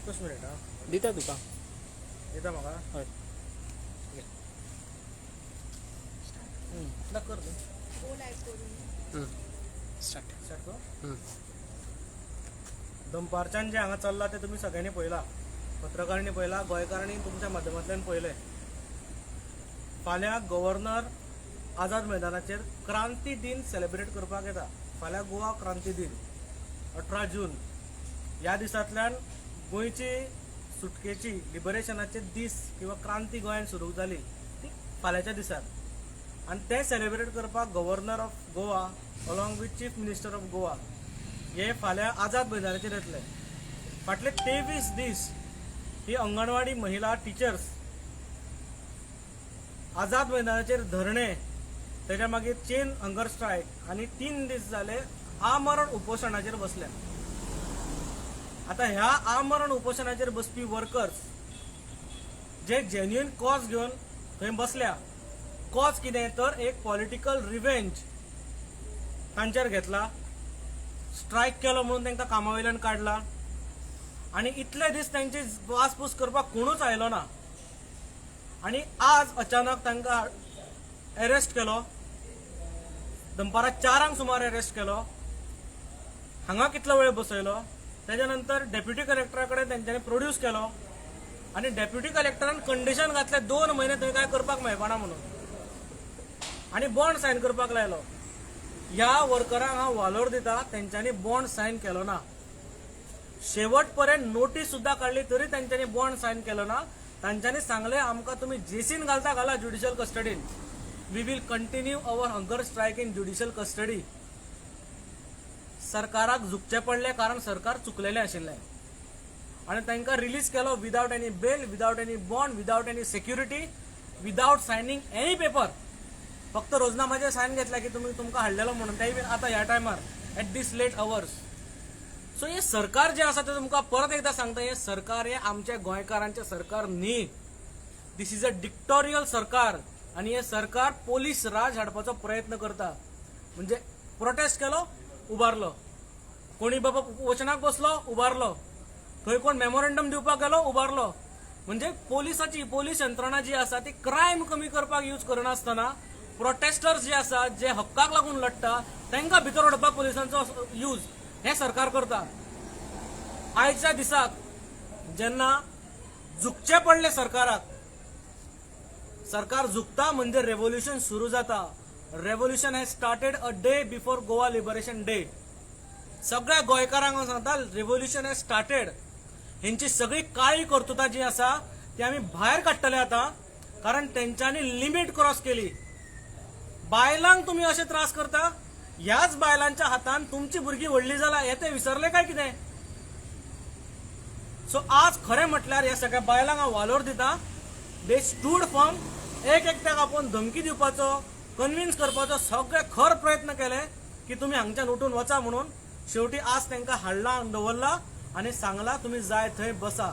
एकूच मिनिट हा दिता तुका येता म्हाका हय ना कर तूं स्टार्ट स्टार्ट कर दनपारच्यान जे हांगा चल्लां तें तुमी सगळ्यांनी पळयलां पत्रकारांनी पळयलां गोंयकारांनी तुमच्या माध्यमांतल्यान पळयलें फाल्यां गव्हर्नर आझाद मैदानाचेर क्रांती दिन सेलिब्रेट करपाक येता फाल्यां गोवा क्रांती दिन 18 जून ह्या दिसांतल्यान गोंयची सुटकेची लिबरेशनाचे दीस किंवा क्रांती गोंयांत सुरू जाली ती फाल्यांच्या दिसार आनी तें सेलिब्रेट करपाक governor of Goa along with chief minister of Goa हे फाल्यां आझाद मैदानाचेर येतले फाटले 23 दीस ही अंगणवाडी महिला टिचर्स आझाद मैदानाचेर धरणे त्याच्या मागीर चेन हंगर स्ट्रायक आनी 3 दीस जाले आमरण उपोशणाचेर बसल्या आता ह्या आमरण उपोशणाचेर बसपी वर्कर्स जे जेन्युइन कॉज घेवन थंय बसल्या कॉज कितें तर एक पॉलिटिकल रिवेंज तांचेर घेतला स्ट्रायक केलो म्हणून तांकां कामा वयल्यान काडला आनी इतले दीस तांची वासपूस करपाक कोणूच आयलो ना आनी आज अचानक तांकां अरेस्ट केलो दनपारां 4 सुमार अरेस्ट केलो हांगा कितलो वेळ बसयलो त्याच्या नंतर डेप्युटी कलेक्टरा कडेन तांच्यांनी प्रोड्यूस केलो आनी डेप्युटी कलेक्टरान कंडिशन घातले 2 म्हयने थंय काय करपाक मेळपाना म्हणून आनी बॉन्ड सायन करपाक लायलो ह्या वर्करांक हांव वालोर दिता तेंच्यांनी बॉन्ड सायन केलो ना शेवट पर्यंत नोटीस सुद्दां काडली तरी तेंच्यांनी बॉन्ड सायन केलो ना तांच्यांनी सांगले आमकां तुमी जेसीन घाला ज्युडिशियल कस्टडीन we will continue our hunger strike in judicial custody सरकाराक झुकचे पडले कारण सरकार चुकलेलें आशिल्लें आनी तांकां रिलीज केलो without any bail without any bond without any security without signing any paper फक्त रोजनामाचेर सायन घेतल्या की तुमकां हाडलेलो म्हणून तेय बीन आतां ह्या टायमार एट दीस लेट अवर्स सो हे सरकार जे आसा ते तुमकां परत एकदां सांगता हे सरकार हे आमच्या गोंयकारांचें सरकार न्ही दीस इज अ डिक्टोरियल सरकार आनी हे सरकार पोलीस राज हाडपाचो प्रयत्न करता म्हणजे प्रोटेस्ट केलो उबारलो कोणी बाबा उपोशणाक बसलो उबारलो थंय कोण मेमोरेंडम दिवपाक गेलो उबारलो म्हणजे पोलीस यंत्रणा जी आसा ती क्रायम कमी करपाक यूज करनासतना प्रोटेस्टर्स जे आसा जे हक्काक लागून लढटा तांकां भितर ओडपाक पुलिसांचो यूज हे सरकार करता आयच्या दिसाक जेन्ना झुकचे पडले सरकाराक सरकार झुकता म्हणजे रेव्होल्युशन सुरू जाता revolution has started a day before Goa liberation day सगळ्या गोंयकारांक हांव सांगता रेव्होल्युशन हॅज स्टार्टेड हेंची सगळी काळी कर्तुता जी आसा ती आमी भायर काडटले आता कारण तेंच्यांनी लिमिट क्रॉस केली बायलांक तुम्ही असे त्रास करता ह्याच बायलांच्या हातान तुमची भुरगीं व्हडली जाला हे ते विसरले काय कितें सो आज खरें म्हटल्यार ह्या सगळ्या बायलांक हांव वालोर दिता दे स्टूड फॉर्म एक एकट्याक आपोवन धमकी दिवपाचो कन्विन्स करपाचो सगळे खर प्रयत्न केले की तुम्ही हांगच्यान उठून वचा म्हणून शेवटी आज तांकां हाडला दवरला आनी सांगला तुम्ही जाय थंय बसा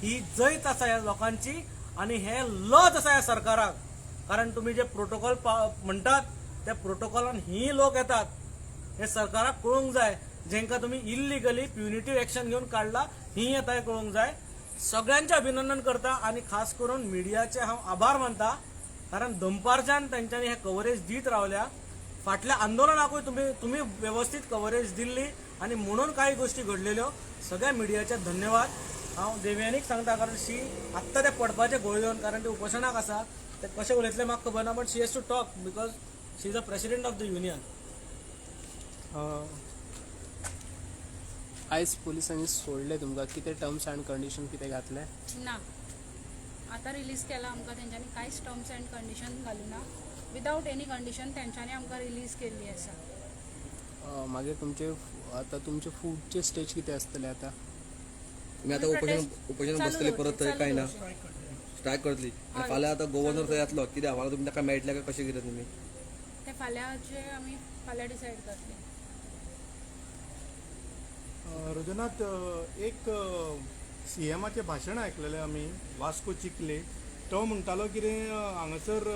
ही जैत आसा ह्या लोकांची आनी हे लज आसा ह्या सरकाराक कारण तुम्ही जे प्रोटोकॉल म्हणटात त्या प्रोटोकॉलान ही लोक येतात हे सरकाराक कळूंक जाय जेंका तुम्ही इल्लिगली प्युनिटिव्ह एक्शन घेवन काढला ही येता हे कळूंक जाय सगळ्यांचे अभिनंदन करता आणि खास करून मिडियाचे हांव आभार मानता कारण दनपारच्यान तांच्यांनी हे कव्हरेज दीत रावल्या फाटल्या आंदोलनाकूय तुम्ही व्यवस्थित कव्हरेज दिल्ली आणि म्हणून काही गोष्टी घडलेल्यो सगळ्या मिडियाचे धन्यवाद हांव देवयानीक सांगता कारण शी आत्ता ते पडपाचे गोळी घेवन कारण ते उपोशणाक आसा ते कशें उलयतले म्हाका खबर ना but she has to talk because she is the president of the union आयज पोलिसांनी सोडले तुमकां कितें टर्म्स अँड कंडिशन कितें घातले ना आता रिलीज केला आमकां तेंच्यांनी कांयच टर्म्स अँड कंडिशन घालूना विदाउट एनी कंडिशन तेंच्यांनी आमकां रिलीज केल्ली आसा मागीर तुमचे फूडचे स्टेज कितें आसतले आतां तुम्ही आता उपोषण बसतले परत थंय काय ना स्ट्रायक करतली आणि फाल्यां आता गव्हर्नर थंय येतलो कित्याक फाल्यां तुमी ताका मेळटले काय कशें कितें तुमी ते फाल्यांचे आमी फाल्यां डिसायड करतले रजनाथ एक सीएमाचें भाशण आयकलेलें आमी वास्को चिखले तो म्हणटालो कितें हांगासर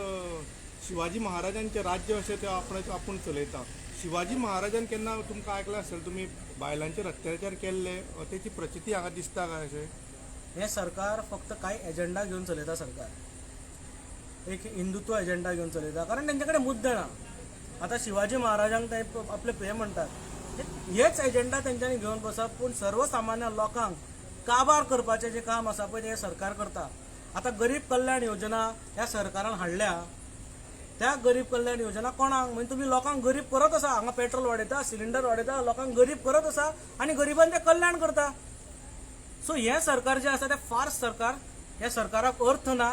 शिवाजी महाराजांचें राज्य अशें ते आपूण चलयता शिवाजी महाराजान केन्ना तुमकां आयकलां आसतलें तुमी बायलांचेर अत्याचार केल्ले तेची प्रचिती हांगा दिसता काय अशें? हे सरकार फक्त काही एजेंडा घेऊन चलयता सरकार एक हिंदुत्व एजेंडा घेऊन चलयता कारण त्यांच्याकडे मुद्दे ना आता शिवाजी महाराजांक ते आपले हे म्हणतात हेच एजेंडा त्यांच्यानी घेऊन बसप पूण सर्वसामान्य लोकांक काबार करपाचें जे काम आसा पळय ते सरकार करता आता गरीब कल्याण योजना ह्या सरकारान हाडल्या त्या गरीब कल्याण योजना कोणाक म्हणजे तुम्ही लोकांक गरीब करत आसा हांगा पेट्रोल वाडयता सिलिंडर वाडयता लोकांक गरीब करत आसा आनी गरिबांचें कल्याण करता सो हे सरकार जे आसा ते फार्स सरकार ह्या सरकाराक अर्थ ना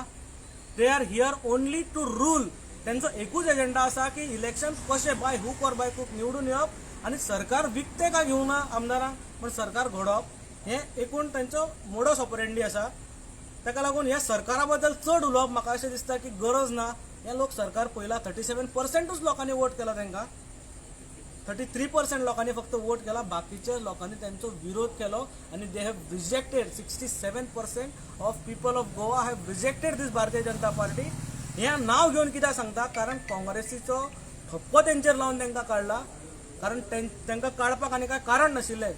they are here only to rule त्यांचो एकूच एजेंडा आसा की इलेक्शन कशें बाय हूक ऑर बाय कूक निवडून येवप आनी सरकार विकते काय घेवना आमदारांक पण सरकार घडोवप हे एकूण त्यांचो मोडस ऑपरेंडी आसा ताका लागून ह्या सरकारा बद्दल चड उलोवप म्हाका अशें दिसता की गरज ना हे लोक सरकार पयला 37% लोकांनी वोट केला तांकां 33% लोकांनी फक्त वोट केला बाकीच्या लोकांनी त्यांचा विरोध केलो आणि they have rejected 67% of people of Goa have rejected this Bharatiya Janata party हे नाव घेऊन कित्याक सांगता कारण काँग्रेसीचो ठप्पो तेंचेर लावन तांकां काडला कारण तांकां काडपाक आनी काय कारण नाशिल्लें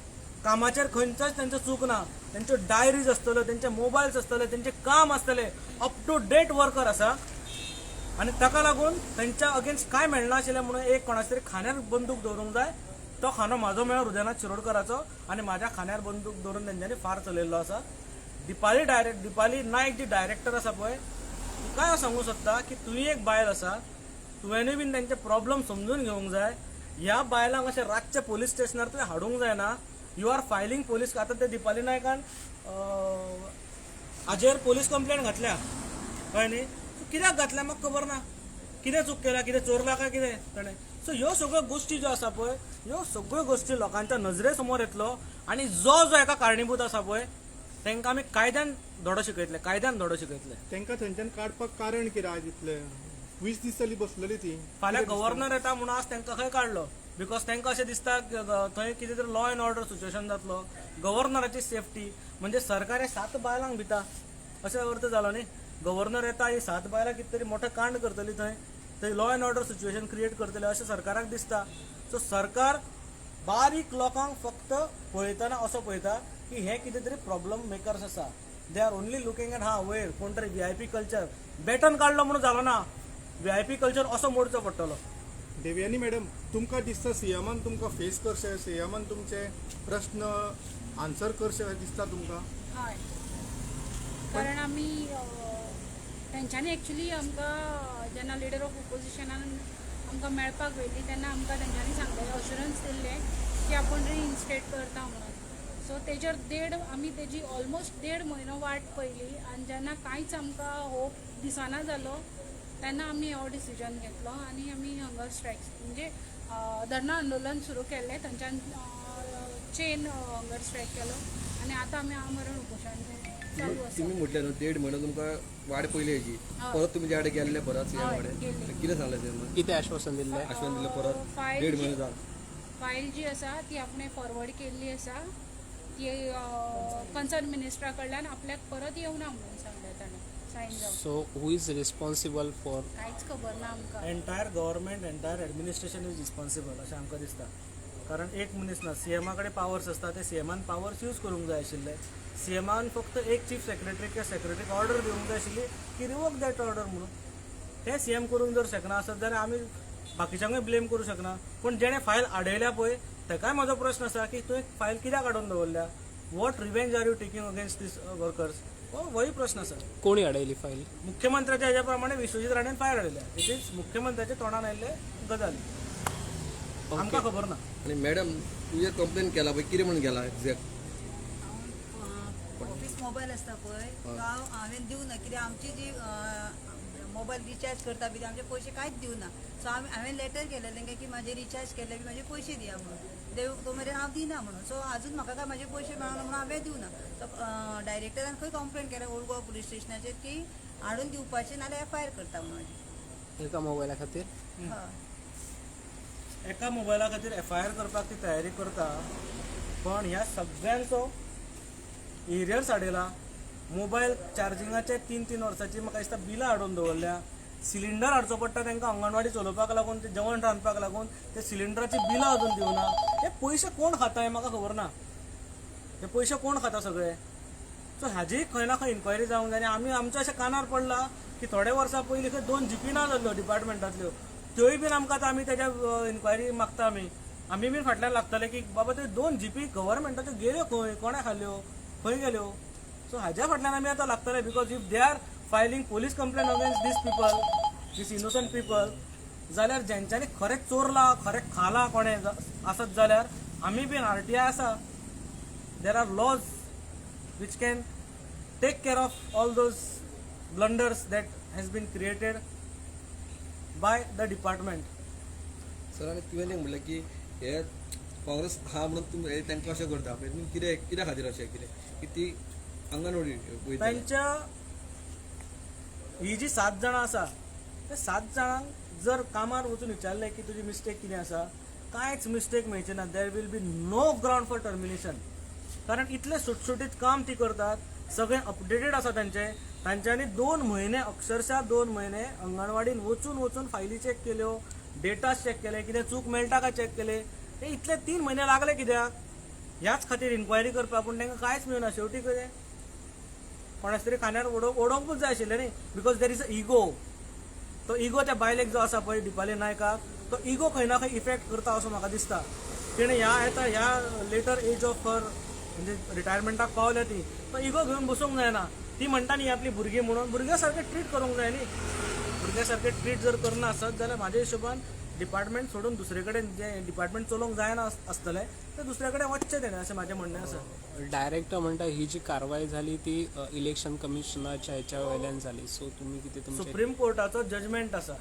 कामाचेर खंयचोच तेंचो चूक ना तेंच्यो डायरीज आसतल्यो तेंचे मोबायल्स आसतले तेंचे काम आसतले अप टू डेट वर्कर आसा आणि ताका लागून त्यांच्या अगेन्स्ट काय मेळना आशिल्लें म्हणून एक कोणाचे तरी खांद्यार बंदूक दवरूंक जाय तो खांदो म्हाजो मेळ्ळो रुजनाथ शिरोडकराचो आणि माझ्या खांद्यार बंदूक दवरून तेंच्यांनी फार चलयल्लो आसा दिपाली नायक जी डायरेक्टर आसा पळय ती काय सांगू शकता की तुवें एक बायल आसा तुवेंनूय बीन तेंचे प्रॉब्लेम समजून घेवंक जाय ह्या बायलांक अशें रातचे पोलीस स्टेशनार तुवें हाडूंक जायना यू आर फायलिंग पोलीस आतां ते दिपाली नायकान हाजेर पोलीस कंप्लेंट घातल्या कळ्ळें न्ही कित्याक घातल्या म्हाका खबर ना कितें चूक केला कितें चोरला काय कितें ताणें सो ह्यो सगळ्यो गोश्टी ज्यो आसा पळय ह्यो सगळ्यो गोश्टी लोकांच्या नजरे समोर येतलो आनी जो हेका कारणीभूत आसा पळय तांकां आमी कायद्यान धडो शिकयतले तांकां थंयच्यान काडपाक कारण कितें आज इतलें 20 दीस जालीं बसलेली ती फाल्यां गव्हर्नर येता म्हणून आज तांकां खंय काडलो बिकॉज तांकां अशें दिसता थंय कितें तरी लॉ एंड ऑर्डर सिच्युएशन जातलो गव्हर्नराची सेफ्टी म्हणजे सरकार हे 7 बायलांक भिता अशें अर्थ जालो न्ही गव्हर्नर येता ही 7 बायलां कितें तरी मोठं कांड करतली थंय law end order situation create करतले अशें सरकाराक दिसता सो सरकार बारीक लोकांक फक्त पळयतना असो पळयता की हे कितें तरी प्रॉब्लेम मेकर्स आसा they are only looking at वयर कोण तरी VIP कल्चर बॅटन काडलो म्हणून जालो ना VIP कल्चर असो मोडचो पडटलो देवयानी मॅडम तुमकां दिसता सीएमान तुमकां फेस करचें सीएमान तुमचे प्रश्न आन्सर करचें दिसता तुमकां हय कारण आमी तेंच्यांनी एक्चुली आमकां जेन्ना लिडर ऑफ ऑपोजिशनान आमकां मेळपाक वयली तेन्ना आमकां तेंच्यांनी सांगलें अश्युरन्स दिल्लें की आपूण रिइन्स्टेट करता म्हणून सो तेजेर आमी तेजी ऑलमोस्ट 1.5 म्हयनो वाट पयली आनी जेन्ना कांयच आमकां होप दिसना जालो तेन्ना आमी हो डिसिजन घेतलो आनी आमी हंगर स्ट्रायक म्हणजे धरणा आंदोलन सुरू केल्लें थंयच्यान चेन हंगर स्ट्रायक केलो आनी आतां आमी आमरण उपोशण चालू आसा तुम्ही म्हटलें न्हू 1.5 म्हयनो तुमकां वाट पयली हेजी परत तुमी जे गेल्ले परत सीएम कडेन कितें सांगलें तेन्ना कितें आश्वासन दिल्लें आश्वासन दिलें परत 1.5 म्हयनो जालो फायल जी आसा ती आपणे फॉरवर्ड केल्ली आसा ती कन्सर्न मिनिस्टरा कडल्यान आपल्याक परत येवना म्हणून सांगलें ताणें सायन जावन so who is responsible for कांयच खबर ना आमकां entire government entire administration is responsible अशें आमकां दिसता कारण एक मनीस ना सीएमा कडेन पावर्स आसता ते सीएमान पावर्स यूज करूंक जाय आशिल्ले सीएमान फक्त एक चीफ सेक्रेटरी किंवा सेक्रेटरीक ऑर्डर दिवंक जाय आशिल्ली की रिवोक दॅट ऑर्डर म्हणून ते सीएम करूंक जर शकना आसत जाल्यार आमी बाकीच्यांकूय ब्लेम करूं शकना पूण जेणे फायल आडयल्या पळय ताकाय म्हजो प्रश्न आसा की तुवें फायल कित्याक हाडून दवरल्या what revenge are you taking against these workers होय प्रश्न आसा कोणी हाडयली फायल मुख्यमंत्र्याच्या हेज्या प्रमाणे विश्वजीत राणेन फायल हाडयल्या इट इज मुख्यमंत्र्याच्या तोंडान आयिल्ले गजाली आमकां खबर ना आणि मॅडम तुझे कंप्लेन केला पळय कितें म्हणून गेला एक्झॅक्ट ऑफिस मोबाईल आसता पळय तो हांवें दिवना कित्याक आमची जी मोबाईल रिचार्ज करता बी आमचे पयशे कांयच दिवना सो हांवें लेटर केलें तांकां की म्हाजे रिचार्ज केले बी म्हाजे पयशे दिया म्हणून देव तो मेरेन हांव दिना म्हणून सो आजून म्हाका काय म्हाजे पयशे मेळना म्हणून हांवें दिवना सो डायरेक्टरान खंय कंप्लेन केल्या ओल्ड गोवा पुलीस स्टेशनाचेर की हाडून दिवपाचें नाल्यार FIR करता म्हणून एका मोबायला खातीर हय एका मोबायला खातीर FIR करपाक ती तयारी करता पण ह्या सगळ्यांचो एरियर्स हाडयला मोबायल चार्जिंगाचे 3-3 वर्साची म्हाका दिसता बिलां हाडून दवरल्या सिलिंडर हाडचो पडटा तांकां अंगणवाडी चलोवपाक लागून ते जेवण रांदपाक लागून ते सिलिंडराची बिलां अजून दिवना हे पयशे कोण खाता हें म्हाका खबर ना हे पयशे कोण खाता सगळे सो हाजी खंय ना खंय इन्क्वायरी जावंक जाय आनी आमी आमच्या अशें कानार पडला की थोडे वर्सां पयलीं खंय 2 जीपी ना जाल्ल्यो डिपार्टमेंटांतल्यो त्योय बीन आमकां आतां आमी तेज्या इन्क्वायरी मागता आमी बीन फाटल्यान लागतले की बाबा त्यो 2 जीपी गव्हर्मेंटाच्यो गेल्यो खंय कोणे खाल्ल्यो खंय गेल्यो सो हाज्या फाटल्यान आमी आतां लागतले because if they are filing police complaint against these people these innocent people जाल्यार जेंच्यांनी खरेंच चोरला खरें खाला कोणें आसत जाल्यार आमी बीन RTI आसा there are laws which can take care of all those blunders that has been created by the department. सरांनी तुवें एक म्हणलें की हे काँग्रेस हा म्हणून तुमी तांकां अशें करता तुमी कित्या खातीर अशें कितें की ती अंगणवाडी वयता तांच्या ही जी 7 जाणां आसा ते 7 जाणांक जर कामार वचून विचारलें की तुजी मिस्टेक कितें आसा कांयच मिस्टेक मेळचे ना there will be no ground for termination कारण इतले सुटसुटीत काम ती करतात सगळे अपडेटेड आसा तांच्यांनी 2 म्हयने अक्षरशः 2 म्हयने अंगणवाडीन वचून फायली चॅक केल्यो डेटा चॅक केले कितें चूक मेळटा काय चॅक केले हे इतले 3 म्हयने लागले कित्याक ह्याच खातीर इन्क्वायरी करपाक पूण तांकां कांयच मेळना शेवटी कितें कोणाच तरी खांद्यार ओडोवंकूच जाय आशिल्लें न्ही because there is a ego तो इगो त्या बायलेक जो आसा पळय दिपाली नायकाक तो इगो खंय ना खंय इफेक्ट करता असो म्हाका दिसता तिणें ह्या लेटर एज ऑफ हर म्हणजे रिटायरमेंटाक पावल्या ती तो इगो घेवन बसूंक जायना ती म्हणटा न्ही आपली भुरगीं म्हणून भुरग्या सारकें ट्रीट करूंक जाय न्ही भुरग्या सारकें ट्रीट जर करना आसत जाल्यार म्हाज्या हिशोबान डिपार्टमेंट सोडून दुसरे कडेन जे डिपार्टमेंट चलोवंक जायना आसतलें ते दुसरे कडेन वचचें तेणें अशें म्हाजें म्हणणें आसा डायरेक्टर म्हणटा ही जी कारवाई झाली ती इलेक्शन कमिशनाच्या ह्याच्या वयल्यान झाली सो तुम्ही किती तुमचे सुप्रीम कोर्टाचो जजमेंट आसा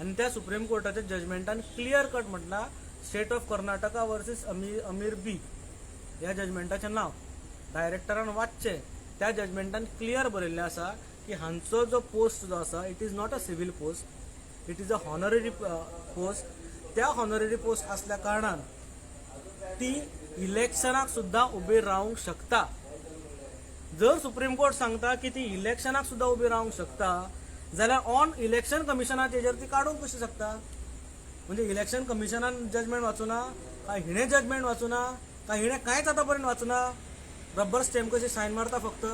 आनी त्या सुप्रीम कोर्टाच्या जजमेंटान क्लियर कट म्हटला स्टेट ऑफ कर्नाटका वर्सीस अमीर बी ह्या जजमेंटाचें नांव डायरेक्टरान वाचचें त्या जजमेंटान क्लियर बरयल्लें आसा की हांचो जो पोस्ट जो आसा it is not a civil post it is a honorary post त्या हॉनररी पोस्ट असल्या कारणान ती इलेक्शनाक सुद्दां उबी रावंक शकता जर सुप्रीम कोर्ट सांगता की ती इलेक्शनाक सुद्दां उबी रावंक शकता जाल्यार ऑन इलेक्शन कमिशनाचेर ती काडूंक कशी शकता म्हणजे इलेक्शन कमिशनान जजमेंट वाचूना काय हिणें जजमेंट वाचूना काय हिणें कांयच आतां पर्यंत वाचूना रब्बर स्टॅम्प कशी सायन मारता फक्त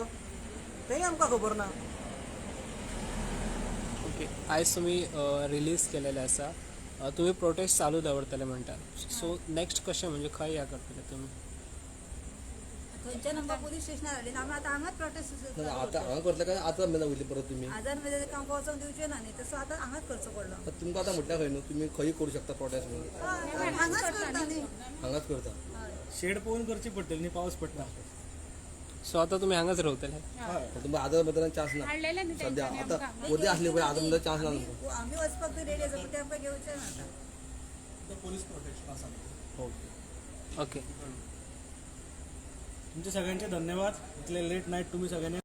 तेंय आमकां खबर ना ओके आयज तुम्ही रिलीज केलेले आसा तुम्ही प्रोटेस्ट चालू दवरतले म्हणटा सो नेक्स्ट कशें म्हणजे खंय या करतले तुम्ही खंयच्या नंबर पोलीस स्टेशनार हाडली आमी आतां हांगाच प्रोटेस्ट आतां हांगा करतले काय आतां मेला वयतले परत तुमी आजार मध्ये आमकां वचोंक दिवचे ना न्ही तसो आतां हांगाच करचो पडलो तुमकां आतां म्हटल्यार खंय न्हू तुमी खंय करूं शकता प्रोटेस्ट म्हणून हांगाच करता न्ही हांगाच करता शेड पळोवन करची पडटली न्ही पावस पडटा सो आता तुम्ही हांगाच रावतले तुमकां आदार भितर चान्स ना हाडलेले न्ही सद्या तेंच्यांनी आतां आमकां उद्या आसली पळय आतां भितर चान्स ना तुमकां आमी वचपाक तरी रेडी आसा पण ते आमकां घेवचे ना आतां ओके तुमचे सगळ्यांचे धन्यवाद इतले लेट नाईट तुम्ही सगळ्यांनी